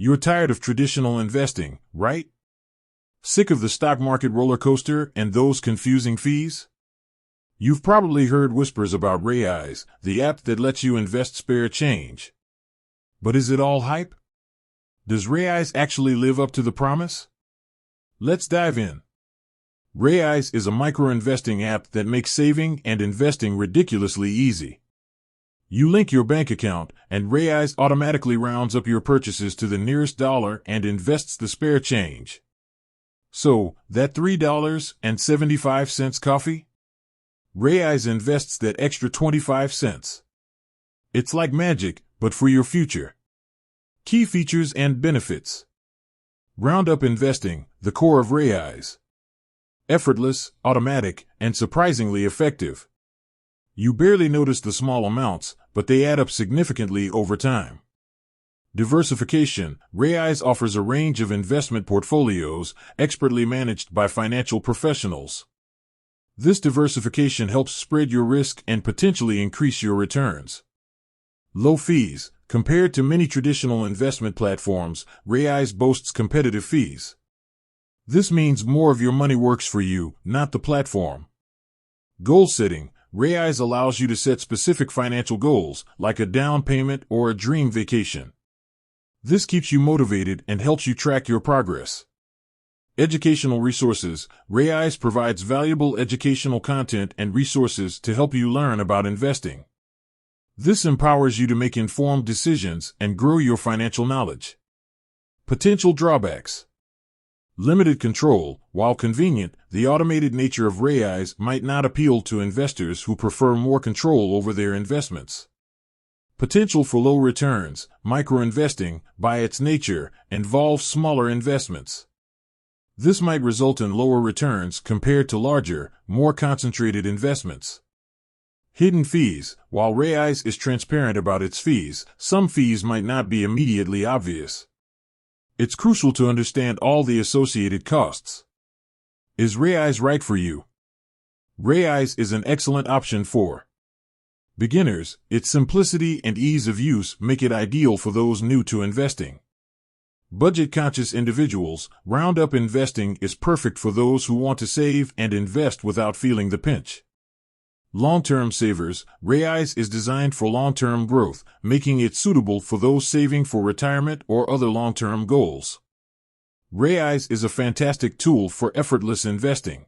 You're tired of traditional investing, right? Sick of the stock market roller coaster and those confusing fees? You've probably heard whispers about Raiz, the app that lets you invest spare change. But is it all hype? Does Raiz actually live up to the promise? Let's dive in. Raiz is a micro-investing app that makes saving and investing ridiculously easy. You link your bank account, and Raiz automatically rounds up your purchases to the nearest dollar and invests the spare change. So, that $3.75 coffee? Raiz invests that extra 25 cents. It's like magic, but for your future. Key features and benefits. Roundup investing, the core of Raiz. Effortless, automatic, and surprisingly effective. You barely notice the small amounts, but they add up significantly over time. Diversification. Raiz offers a range of investment portfolios, expertly managed by financial professionals. This diversification helps spread your risk and potentially increase your returns. Low fees. Compared to many traditional investment platforms, Raiz boasts competitive fees. This means more of your money works for you, not the platform. Goal setting. Raiz allows you to set specific financial goals, like a down payment or a dream vacation. This keeps you motivated and helps you track your progress. Educational resources. Raiz provides valuable educational content and resources to help you learn about investing. This empowers you to make informed decisions and grow your financial knowledge. Potential drawbacks. Limited control. While convenient, the automated nature of Raiz might not appeal to investors who prefer more control over their investments. Potential for low returns. Micro-investing, by its nature, involves smaller investments. This might result in lower returns compared to larger, more concentrated investments. Hidden fees. While Raiz is transparent about its fees, some fees might not be immediately obvious. It's crucial to understand all the associated costs. Is Raiz right for you? Raiz is an excellent option for beginners. Its simplicity and ease of use make it ideal for those new to investing. Budget-conscious individuals. Roundup investing is perfect for those who want to save and invest without feeling the pinch. Long-term savers. Raiz is designed for long-term growth, making it suitable for those saving for retirement or other long-term goals. Raiz is a fantastic tool for effortless investing.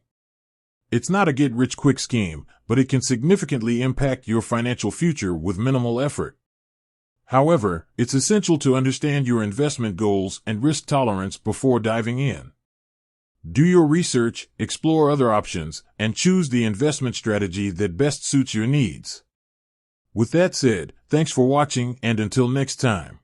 It's not a get-rich-quick scheme, but it can significantly impact your financial future with minimal effort. However, it's essential to understand your investment goals and risk tolerance before diving in. Do your research, explore other options, and choose the investment strategy that best suits your needs. With that said, thanks for watching, and until next time.